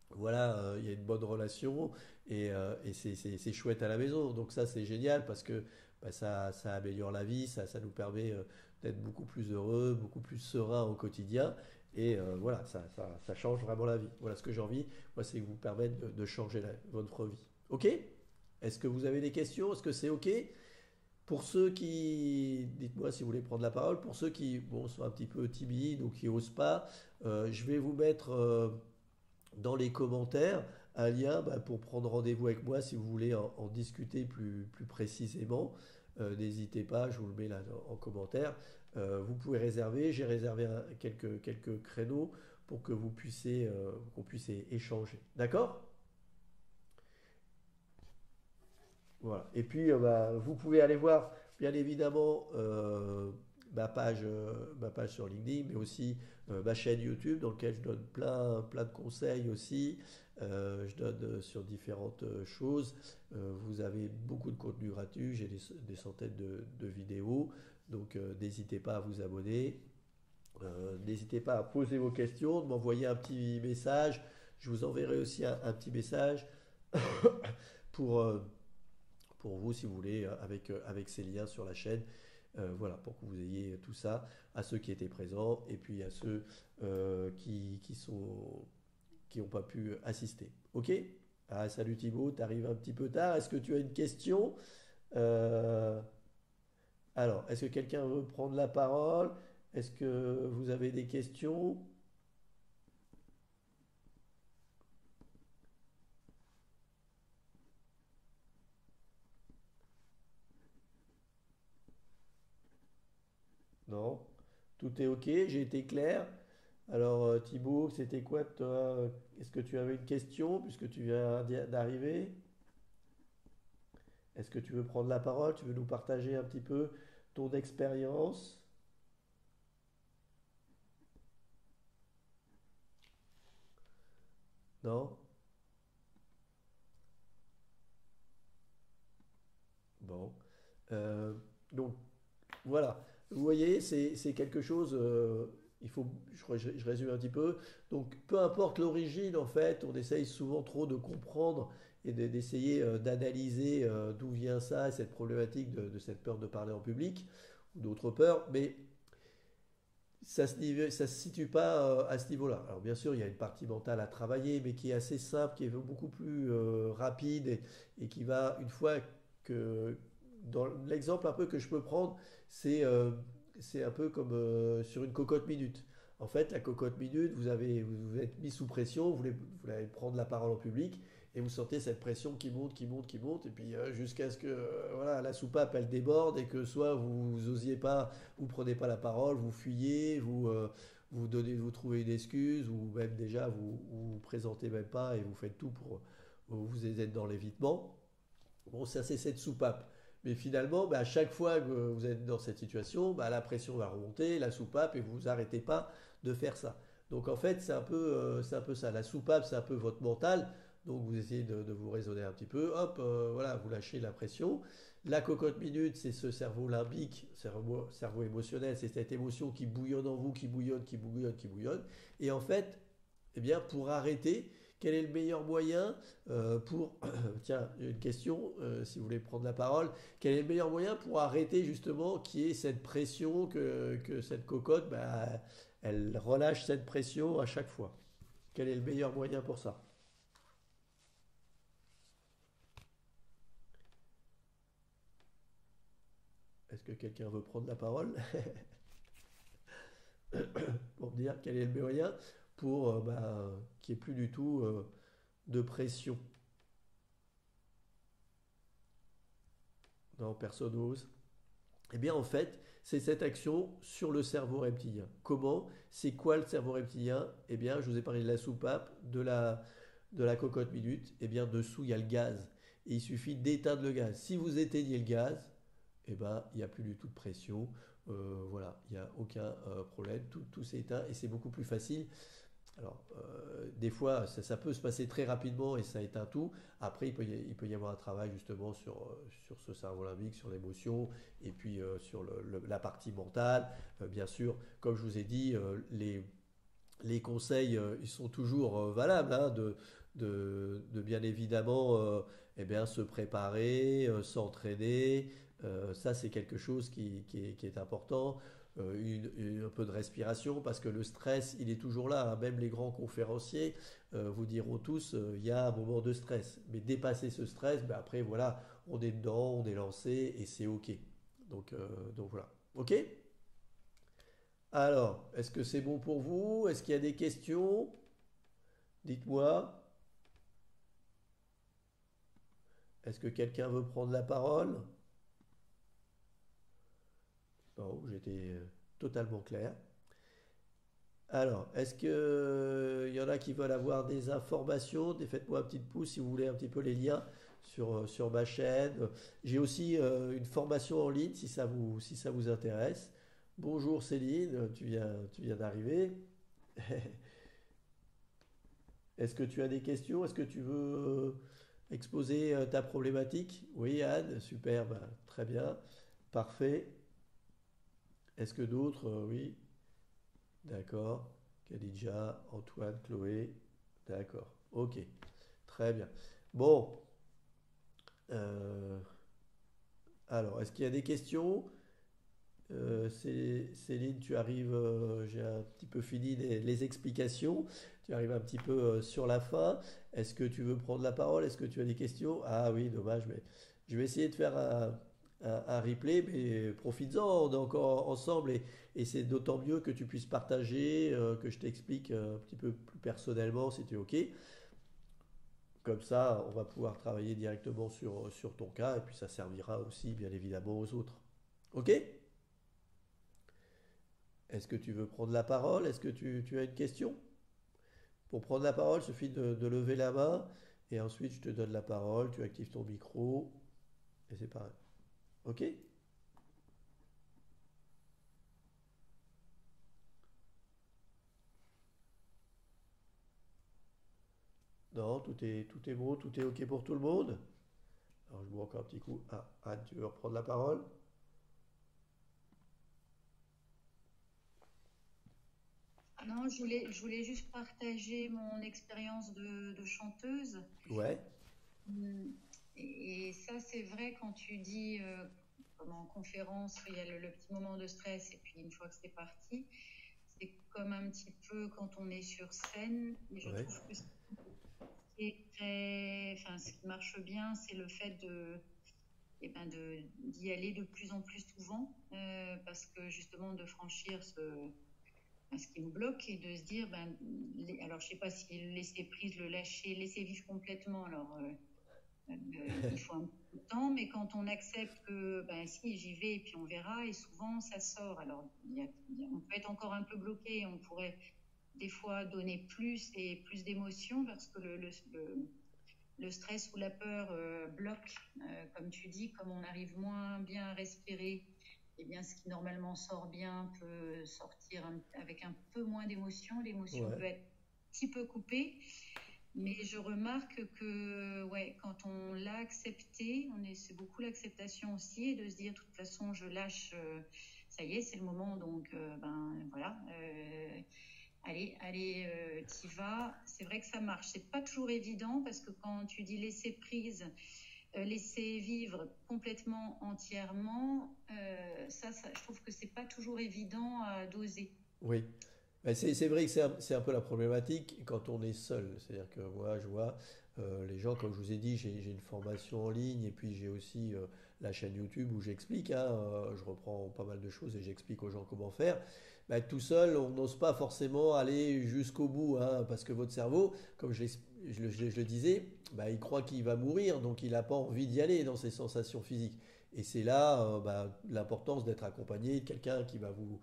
voilà, il y a une bonne relation et c'est chouette à la maison. Donc ça, c'est génial parce que ça améliore la vie, ça nous permet d'être beaucoup plus heureux, beaucoup plus serein au quotidien. Et voilà, ça change vraiment la vie. Voilà ce que j'ai envie, moi, c'est vous permettre de changer votre vie. Ok? Est-ce que vous avez des questions? Est-ce que c'est ok? Pour ceux qui, dites-moi si vous voulez prendre la parole, pour ceux qui bon, sont un petit peu timides ou qui n'osent pas, je vais vous mettre dans les commentaires un lien bah, pour prendre rendez-vous avec moi si vous voulez en discuter plus précisément. N'hésitez pas, je vous le mets là en commentaire. Vous pouvez réserver, j'ai réservé quelques créneaux pour que vous puissiez, qu'on puisse échanger. D'accord? Voilà. Et puis, bah, vous pouvez aller voir, bien évidemment, ma page sur LinkedIn, mais aussi ma chaîne YouTube, dans laquelle je donne plein de conseils aussi. Je donne sur différentes choses. Vous avez beaucoup de contenu gratuit, j'ai des centaines de vidéos. Donc, n'hésitez pas à vous abonner. N'hésitez pas à poser vos questions, de m'envoyer un petit message. Je vous enverrai aussi un petit message pour... pour vous si vous voulez, avec ces liens sur la chaîne. Voilà, pour que vous ayez tout ça, à ceux qui étaient présents et puis à ceux qui n'ont pas pu assister. Ok? Ah, salut Thibaut, tu arrives un petit peu tard. Est-ce que tu as une question? Euh, alors, est-ce que quelqu'un veut prendre la parole? Est-ce que vous avez des questions? Non? Tout est ok? J'ai été clair? Alors, Thibaut, c'était quoi toi? Est-ce que tu avais une question puisque tu viens d'arriver? Est-ce que tu veux prendre la parole? Tu veux nous partager un petit peu ton expérience? Non? Bon. Euh, donc, voilà. Vous voyez, c'est quelque chose. Il faut, je résume un petit peu. Donc, peu importe l'origine, en fait, on essaye souvent trop de comprendre et d'essayer d'analyser d'où vient ça, cette problématique de cette peur de parler en public ou d'autres peurs. Mais ça se situe pas à ce niveau-là. Alors bien sûr, il y a une partie mentale à travailler, mais qui est assez simple, qui est beaucoup plus rapide et qui va, une fois que... Dans l'exemple un peu que je peux prendre, c'est un peu comme sur une cocotte minute. En fait, la cocotte minute, vous êtes mis sous pression, vous voulez prendre la parole en public, et vous sentez cette pression qui monte, et puis jusqu'à ce que voilà, la soupape elle déborde et que soit vous osiez pas, vous prenez pas la parole, vous fuyez, vous trouvez une excuse, ou même déjà vous présentez même pas et vous faites tout pour vous êtes dans l'évitement. Bon, ça c'est cette soupape. Mais finalement, bah, à chaque fois que vous êtes dans cette situation, bah, la pression va remonter, la soupape, et vous vous arrêtez pas de faire ça. Donc en fait, c'est un peu ça. La soupape, c'est un peu votre mental. Donc vous essayez de vous raisonner un petit peu. Hop, voilà, vous lâchez la pression. La cocotte minute, c'est ce cerveau limbique, cerveau émotionnel, c'est cette émotion qui bouillonne en vous, qui bouillonne. Et en fait, eh bien, pour arrêter, quel est le meilleur moyen pour... Tiens, une question, si vous voulez prendre la parole. Quel est le meilleur moyen pour arrêter justement qu'il y ait cette pression, que cette cocotte, bah, elle relâche cette pression à chaque fois? Quel est le meilleur moyen pour ça? Est-ce que quelqu'un veut prendre la parole pour me dire quel est le moyen pour bah, qu'il n'y ait plus du tout de pression? Non, personne n'ose. Eh bien, en fait, c'est cette action sur le cerveau reptilien. Comment? C'est quoi le cerveau reptilien? Eh bien, je vous ai parlé de la soupape, de la cocotte minute. Eh bien, dessous, il y a le gaz. Et il suffit d'éteindre le gaz. Si vous éteignez le gaz, eh ben, il n'y a plus du tout de pression. Voilà, il n'y a aucun problème. Tout s'est éteint et c'est beaucoup plus facile. Alors, des fois, ça peut se passer très rapidement et ça éteint tout. Après, il peut y avoir un travail justement sur ce cerveau limbique, sur l'émotion, et puis sur la partie mentale. Bien sûr, comme je vous ai dit, les conseils, ils sont toujours valables, hein, de bien évidemment eh bien, se préparer, s'entraîner. Ça, c'est quelque chose qui est important. un peu de respiration, parce que le stress, il est toujours là, hein. Même les grands conférenciers vous diront tous, il y a un moment de stress. Mais dépasser ce stress, ben après, voilà, on est dedans, on est lancé et c'est OK. Donc voilà. OK? Alors, est-ce que c'est bon pour vous? Est-ce qu'il y a des questions? Dites-moi. Est-ce que quelqu'un veut prendre la parole? Non, j'étais totalement clair. Alors, est-ce que il y en a qui veulent avoir des informations? Faites-moi un petit pouce si vous voulez un petit peu les liens sur ma chaîne. J'ai aussi une formation en ligne si ça vous intéresse. Bonjour Céline, tu viens d'arriver. Est-ce que tu as des questions? Est-ce que tu veux exposer ta problématique? Oui, Anne, super, bah, très bien, parfait. Est-ce que d'autres? Oui, d'accord. Khadija, Antoine, Chloé, d'accord. Ok, très bien. Bon, euh, alors, est-ce qu'il y a des questions? Céline, tu arrives, j'ai un petit peu fini les explications, tu arrives un petit peu sur la fin. Est-ce que tu veux prendre la parole? Est-ce que tu as des questions? Ah oui, dommage, mais je vais essayer de faire un replay, mais profites-en, on est encore ensemble et c'est d'autant mieux que tu puisses partager, que je t'explique un petit peu plus personnellement si tu es OK. Comme ça, on va pouvoir travailler directement sur ton cas et puis ça servira aussi, bien évidemment, aux autres. OK? Est-ce que tu veux prendre la parole? Est-ce que tu as une question? Pour prendre la parole, il suffit de lever la main et ensuite je te donne la parole, tu actives ton micro et c'est pareil. Ok? Non, tout est bon, tout est ok pour tout le monde? Alors je bois encore un petit coup. Ah, Anne, tu veux reprendre la parole? Non, je voulais juste partager mon expérience de chanteuse. Ouais, Mm. Et ça, c'est vrai quand tu dis, comme en conférence, il y a le petit moment de stress et puis une fois que c'est parti, c'est comme un petit peu quand on est sur scène. Et je ouais, trouve que ce qui est très, enfin, ce qui marche bien, c'est le fait eh ben d'y aller de plus en plus souvent, parce que justement de franchir ce qui nous bloque et de se dire, alors je sais pas si laisser prise, le lâcher, laisser vivre complètement. Alors il faut un peu de temps, mais quand on accepte que ben, si j'y vais et puis on verra, et souvent ça sort. Alors on peut être encore un peu bloqué, on pourrait des fois donner plus et plus d'émotions parce que le stress ou la peur bloque, comme tu dis, comme on arrive moins bien à respirer, eh bien ce qui normalement sort bien peut sortir avec un peu moins d'émotion. L'émotion ouais. peut être un petit peu coupée. Mais je remarque que ouais, quand on l'a accepté, c'est beaucoup l'acceptation aussi, et de se dire de toute façon je lâche, ça y est, c'est le moment, donc ben voilà, allez, t'y vas. C'est vrai que ça marche. C'est pas toujours évident parce que quand tu dis laisser prise, laisser vivre complètement, entièrement, je trouve que c'est pas toujours évident à doser. Oui. Ben, c'est vrai que c'est un peu la problématique quand on est seul. C'est-à-dire que moi, je vois les gens, comme je vous ai dit, j'ai une formation en ligne et puis j'ai aussi la chaîne YouTube où j'explique, hein, je reprends pas mal de choses et j'explique aux gens comment faire. Ben, tout seul, on n'ose pas forcément aller jusqu'au bout, hein, parce que votre cerveau, comme je le disais, ben, il croit qu'il va mourir, donc il n'a pas envie d'y aller dans ses sensations physiques. Et c'est là ben, l'importance d'être accompagné de quelqu'un qui va vous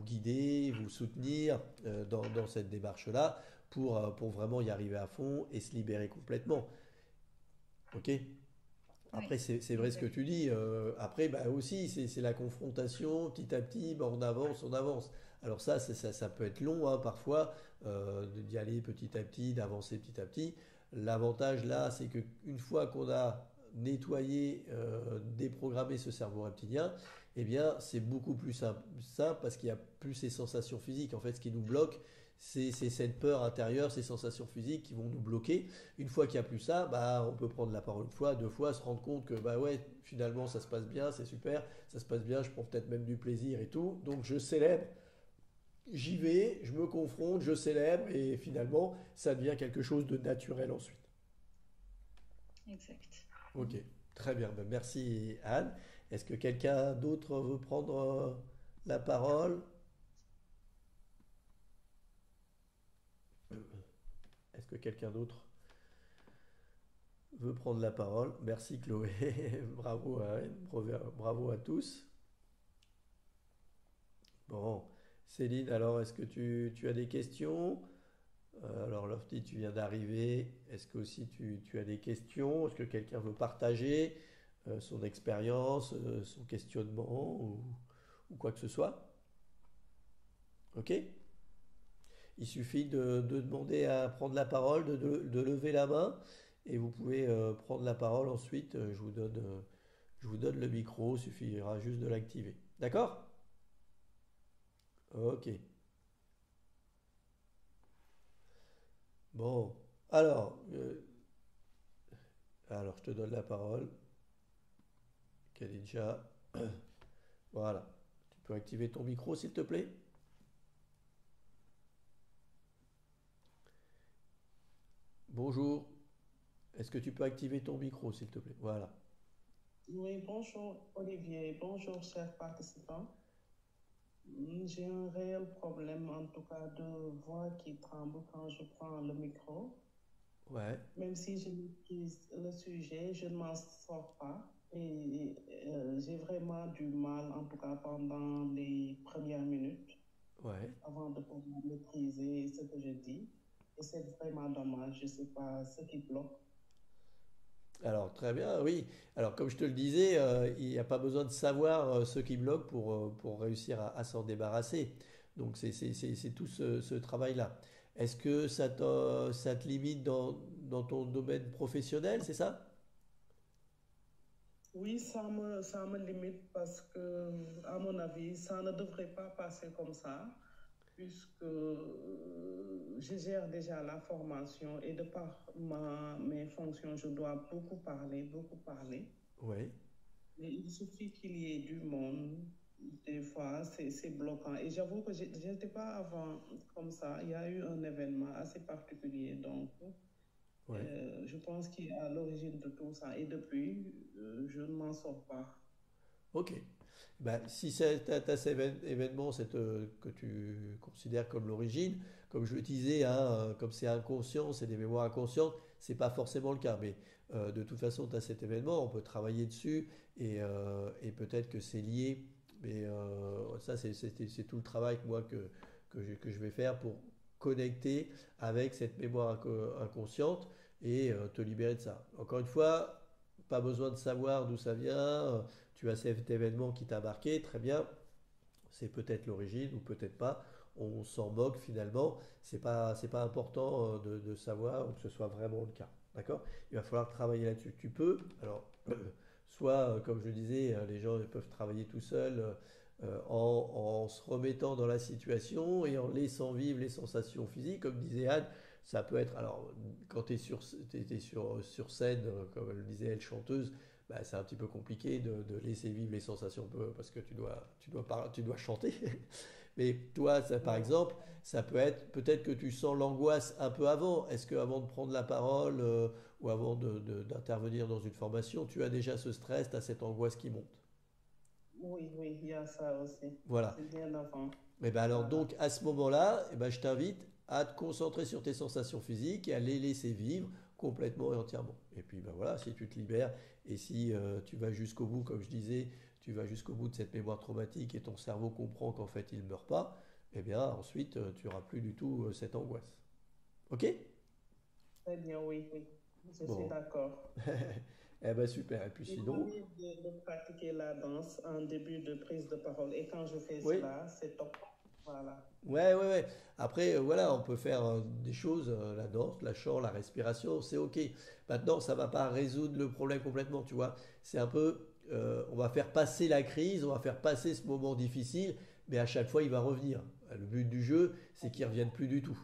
guider, vous soutenir dans cette démarche-là pour vraiment y arriver à fond et se libérer complètement. Ok? Oui, Après, c'est vrai ce que exact. tu dis. Après, bah aussi, c'est la confrontation. Petit à petit, bah, on avance, on avance. Alors ça peut être long hein, parfois, d'y aller petit à petit, d'avancer petit à petit. L'avantage là, c'est qu'une fois qu'on a nettoyé, déprogrammé ce cerveau reptilien, eh bien, c'est beaucoup plus simple parce qu'il n'y a plus ces sensations physiques. En fait, ce qui nous bloque, c'est cette peur intérieure, ces sensations physiques qui vont nous bloquer. Une fois qu'il n'y a plus ça, bah, on peut prendre la parole une fois, deux fois, se rendre compte que bah ouais, finalement ça se passe bien, c'est super, ça se passe bien, je prends peut-être même du plaisir et tout. Donc je célèbre, j'y vais, je me confronte, je célèbre et finalement ça devient quelque chose de naturel ensuite. Exact. Ok, très bien. Ben, merci Anne. Est-ce que quelqu'un d'autre veut prendre la parole? Est-ce que quelqu'un d'autre veut prendre la parole? Merci Chloé. Bravo à Anne. Bravo à tous. Bon, Céline, alors est-ce que tu as des questions? Alors Lofty, tu viens d'arriver. Est-ce que aussi tu as des questions? Est-ce que quelqu'un veut partager son expérience, son questionnement ou quoi que ce soit? Ok? Il suffit de demander à prendre la parole, de lever la main, et vous pouvez prendre la parole ensuite. Je vous donne le micro, il suffira juste de l'activer. D'accord? Ok. Bon. Alors, alors je te donne la parole. Khadija. Voilà. Tu peux activer ton micro, s'il te plaît? Bonjour. Est-ce que tu peux activer ton micro, s'il te plaît? Voilà. Oui, bonjour Olivier, bonjour chers participants. J'ai un réel problème en tout cas de voix qui tremble quand je prends le micro. Ouais. Même si je maîtrise le sujet, je ne m'en sors pas et j'ai vraiment du mal en tout cas pendant les premières minutes Ouais. avant de pouvoir maîtriser ce que je dis. Et c'est vraiment dommage, je ne sais pas ce qui bloque. Alors, très bien, oui. Alors, comme je te le disais, il n'y a pas besoin de savoir ce qui bloque pour réussir à s'en débarrasser. Donc, c'est tout ce travail-là. Est-ce que ça te limite dans ton domaine professionnel, c'est ça? Oui, ça me limite parce que, à mon avis, ça ne devrait pas passer comme ça, puisque je gère déjà la formation et de par mes fonctions, je dois beaucoup parler, beaucoup parler. Oui. Mais il suffit qu'il y ait du monde, des fois, c'est bloquant. Et j'avoue que je n'étais pas avant comme ça. Il y a eu un événement assez particulier, donc Oui. je pense qu'il est à l'origine de tout ça. Et depuis, je ne m'en sors pas. Ok. Ben, si c'est cet événement que tu considères comme l'origine, comme je le disais, hein, comme c'est inconscient, c'est des mémoires inconscientes, c'est pas forcément le cas. Mais de toute façon, tu as cet événement, on peut travailler dessus et peut-être que c'est lié. Mais ça, c'est tout le travail que moi que je vais faire pour connecter avec cette mémoire inconsciente et te libérer de ça. Encore une fois, pas besoin de savoir d'où ça vient. Tu as cet événement qui t'a marqué, très bien, c'est peut-être l'origine ou peut-être pas. On s'en moque finalement. C'est pas important de savoir ou que ce soit vraiment le cas. D'accord? Il va falloir travailler là-dessus. Tu peux, alors, soit, comme je le disais, les gens peuvent travailler tout seuls en se remettant dans la situation et en laissant vivre les sensations physiques. Comme disait Anne, ça peut être, alors, quand tu es sur scène, comme elle le disait, elle chanteuse, bah, c'est un petit peu compliqué de laisser vivre les sensations parce que tu dois chanter. Mais toi, ça, par Oui. exemple, ça peut être peut-être que tu sens l'angoisse un peu avant. Est-ce que avant de prendre la parole ou avant d'intervenir dans une formation, tu as déjà ce stress, tu as cette angoisse qui monte? Oui, oui, il y a ça aussi. Voilà. C'est bien avant. Et ben alors Voilà. donc à ce moment-là, eh ben, je t'invite à te concentrer sur tes sensations physiques et à les laisser vivre complètement et entièrement. Et puis ben voilà, si tu te libères et si tu vas jusqu'au bout, comme je disais, tu vas jusqu'au bout de cette mémoire traumatique et ton cerveau comprend qu'en fait il ne meurt pas, eh bien ensuite tu n'auras plus du tout cette angoisse. Ok? Très bien, oui, oui. Je suis Bon. d'accord. Eh ben super. Et puis Il sinon, m'arrive de pratiquer la danse en début de prise de parole. Et quand je fais oui. cela, c'est top. Voilà. Ouais. Après, voilà, on peut faire des choses, la danse, la chant, la respiration, c'est ok. Maintenant, ça va pas résoudre le problème complètement, tu vois. C'est un peu, on va faire passer la crise, on va faire passer ce moment difficile, mais à chaque fois, il va revenir. Le but du jeu, c'est qu'il ne revienne plus du tout.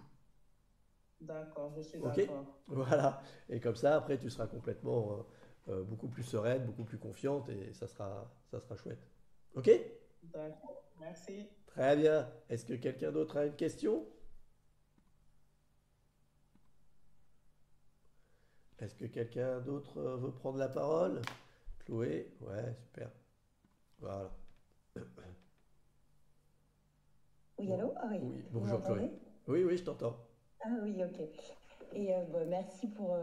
D'accord, je suis Ok? d'accord. Voilà. Et comme ça, après, tu seras complètement beaucoup plus sereine, beaucoup plus confiante et ça sera chouette. Ok? D'accord, merci. Très bien. Est-ce que quelqu'un d'autre a une question? Est-ce que quelqu'un d'autre veut prendre la parole? Chloé? Ouais, super. Voilà. Oui, Bon. allô? Ah oui, Oui, vous bonjour Chloé. m'entendez? Oui, oui, je t'entends. Ah oui, ok. Et merci pour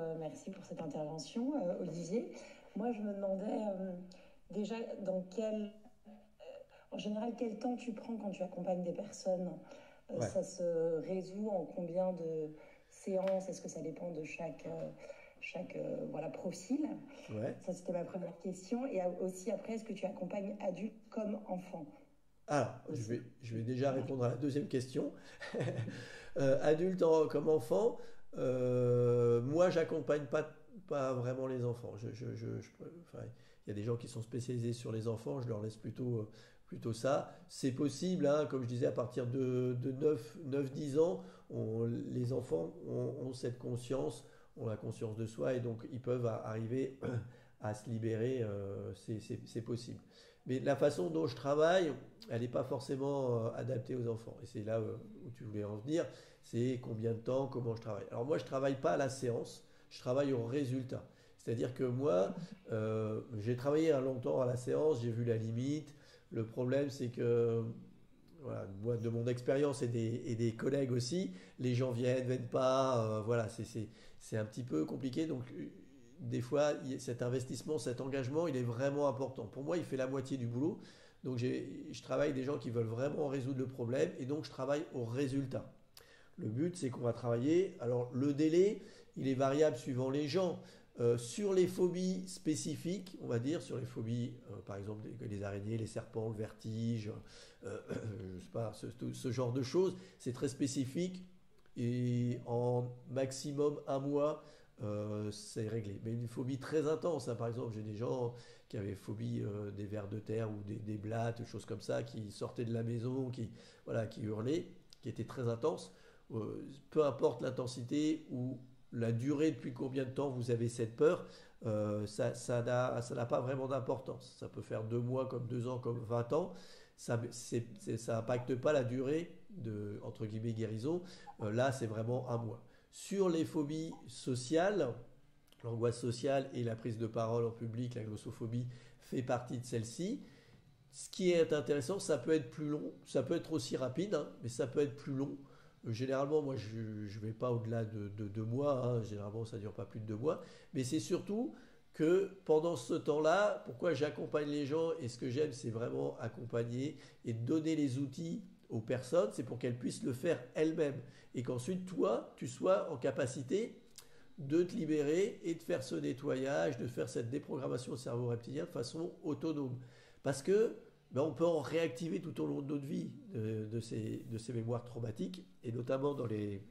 cette intervention, Olivier. Moi, je me demandais déjà en général, quel temps tu prends quand tu accompagnes des personnes? Ouais, Ça se résout en combien de séances? Est-ce que ça dépend de chaque voilà, profil? ouais. Ça, c'était ma première question. Et aussi, après, est-ce que tu accompagnes adultes comme enfants Alors, aussi? je vais déjà Voilà. répondre à la deuxième question. Adulte comme enfant, moi, j'accompagne pas vraiment les enfants. Enfin, il y a des gens qui sont spécialisés sur les enfants, je leur laisse plutôt ça. C'est possible, hein, comme je disais, à partir de 9 10 ans, les enfants ont cette conscience, ont la conscience de soi et donc ils peuvent arriver à se libérer, c'est possible. Mais la façon dont je travaille, elle n'est pas forcément adaptée aux enfants. Et c'est là où tu voulais en venir, c'est combien de temps, comment je travaille. Alors moi, je ne travaille pas à la séance, je travaille au résultat. C'est-à-dire que moi, j'ai travaillé un longtemps à la séance, j'ai vu la limite. Le problème, c'est que, voilà, moi, de mon expérience et des collègues aussi, les gens viennent pas, voilà, c'est un petit peu compliqué. Donc, des fois, cet investissement, cet engagement, il est vraiment important. Pour moi, il fait la moitié du boulot. Donc, je travaille avec des gens qui veulent vraiment résoudre le problème et donc je travaille au résultat. Le but, c'est qu'on va travailler. Alors, le délai, il est variable suivant les gens. Sur les phobies spécifiques, on va dire, sur les phobies, par exemple, les araignées, les serpents, le vertige, je sais pas, ce genre de choses, c'est très spécifique. Et en maximum un mois, c'est réglé. Mais une phobie très intense, hein, par exemple, j'ai des gens qui avaient phobie des vers de terre ou des blattes, des choses comme ça, qui sortaient de la maison, voilà, qui hurlaient, qui étaient très intenses. Peu importe l'intensité ou la durée, depuis combien de temps vous avez cette peur, ça n'a pas vraiment d'importance. Ça peut faire 2 mois, comme 2 ans, comme 20 ans. Ça n'impacte pas la durée de, entre guillemets, guérison. Là, c'est vraiment un mois. Sur les phobies sociales, l'angoisse sociale et la prise de parole en public, la glossophobie fait partie de celle-ci. Ce qui est intéressant, ça peut être plus long, ça peut être aussi rapide, hein, mais ça peut être plus long. Généralement, moi, je ne vais pas au-delà de 2 mois, hein, généralement, ça ne dure pas plus de 2 mois, mais c'est surtout que pendant ce temps-là, pourquoi j'accompagne les gens et ce que j'aime, c'est vraiment accompagner et donner les outils aux personnes, c'est pour qu'elles puissent le faire elles-mêmes et qu'ensuite, toi, tu sois en capacité de te libérer et de faire ce nettoyage, de faire cette déprogrammation cerveau reptilien de façon autonome. Parce que on peut en réactiver tout au long de notre vie de ces mémoires traumatiques, et notamment dans les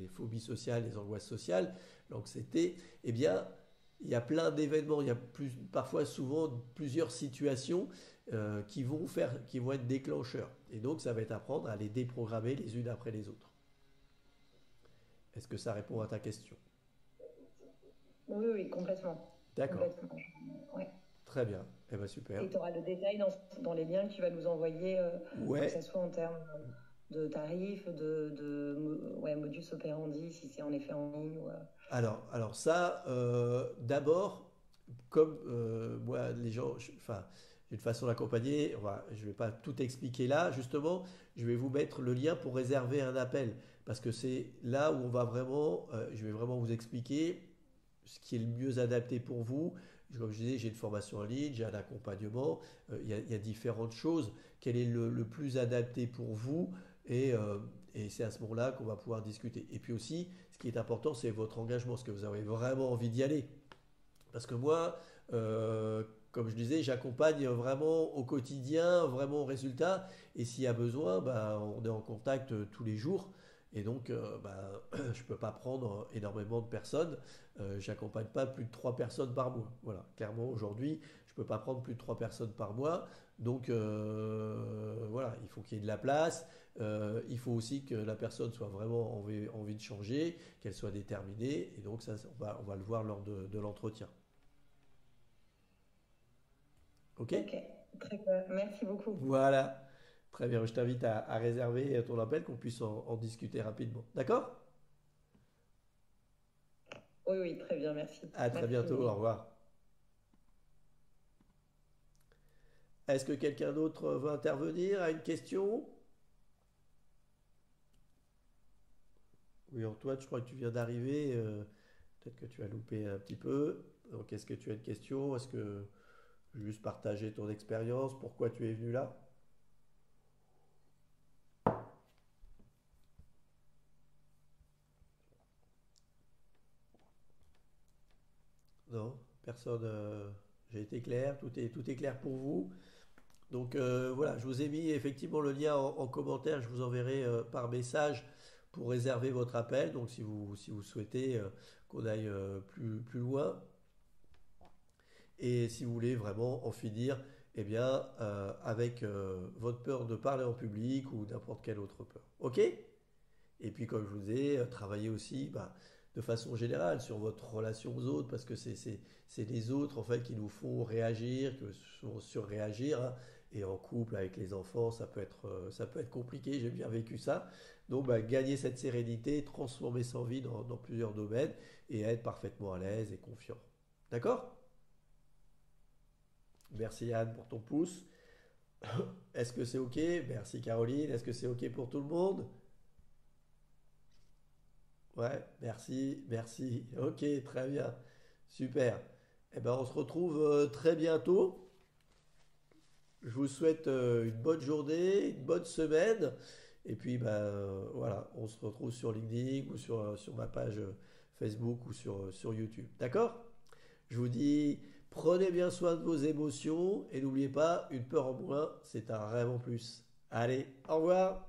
phobies sociales, les angoisses sociales, l'anxiété, eh bien, il y a plein d'événements, il y a parfois souvent plusieurs situations qui vont être déclencheurs. Et donc, ça va être apprendre à les déprogrammer les unes après les autres. Est-ce que ça répond à ta question? Oui, oui, complètement. D'accord, Complètement. Ouais. très bien. Eh ben super. Et tu auras le détail dans les liens que tu vas nous envoyer, que ce Ouais, soit en termes de tarifs, ouais, modus operandi, si c'est en effet en ligne. alors ça, d'abord, comme moi, les gens, enfin, j'ai une façon d'accompagner, je ne vais pas tout expliquer là, justement, je vais vous mettre le lien pour réserver un appel, parce que c'est là où on va vraiment, je vais vraiment vous expliquer ce qui est le mieux adapté pour vous. Comme je disais, j'ai une formation en ligne, j'ai un accompagnement, il y a différentes choses. Quel est le plus adapté pour vous et c'est à ce moment-là qu'on va pouvoir discuter. Et puis aussi, ce qui est important, c'est votre engagement, ce que vous avez vraiment envie d'y aller. Parce que moi, comme je disais, j'accompagne vraiment au quotidien, vraiment au résultat. Et s'il y a besoin, on est en contact tous les jours. Et donc, je ne peux pas prendre énormément de personnes. J'accompagne pas plus de 3 personnes par mois. Voilà, clairement aujourd'hui, je ne peux pas prendre plus de 3 personnes par mois. Donc voilà, il faut qu'il y ait de la place. Il faut aussi que la personne soit vraiment envie de changer, qu'elle soit déterminée. Et donc ça, on va le voir lors de l'entretien. Ok? Ok, très bien. Merci beaucoup. Voilà. Très bien, je t'invite à réserver ton appel, qu'on puisse en discuter rapidement. D'accord? Oui, oui, très bien, merci. À très Merci. bientôt, au revoir. Est-ce que quelqu'un d'autre veut intervenir à une question? Oui, Antoine, je crois que tu viens d'arriver. Peut-être que tu as loupé un petit peu. Donc, est-ce que tu as une question? Est-ce que juste partager ton expérience? Pourquoi tu es venu là? Non, personne. J'ai été clair. Tout est clair pour vous. Donc voilà, je vous ai mis effectivement le lien en commentaire. Je vous enverrai par message pour réserver votre appel. Donc si vous souhaitez qu'on aille plus loin. Et si vous voulez vraiment en finir, eh bien, avec votre peur de parler en public ou n'importe quelle autre peur. OK? Et puis, comme je vous ai, travailler aussi de façon générale sur votre relation aux autres, parce que c'est les autres en fait qui nous font réagir, que souvent surréagir, hein. Et en couple avec les enfants, ça peut être compliqué. J'ai bien vécu ça. Donc, gagner cette sérénité, transformer sa vie dans plusieurs domaines et être parfaitement à l'aise et confiant. D'accord? Merci Anne pour ton pouce. Est-ce que c'est OK? Merci Caroline. Est-ce que c'est OK pour tout le monde? Ouais, merci, merci. OK, très bien. Super. Eh ben, on se retrouve très bientôt. Je vous souhaite une bonne journée, une bonne semaine. Et puis, voilà, on se retrouve sur LinkedIn ou sur ma page Facebook ou sur YouTube. D'accord? Je vous dis, prenez bien soin de vos émotions et n'oubliez pas, une peur en moins, c'est un rêve en plus. Allez, au revoir!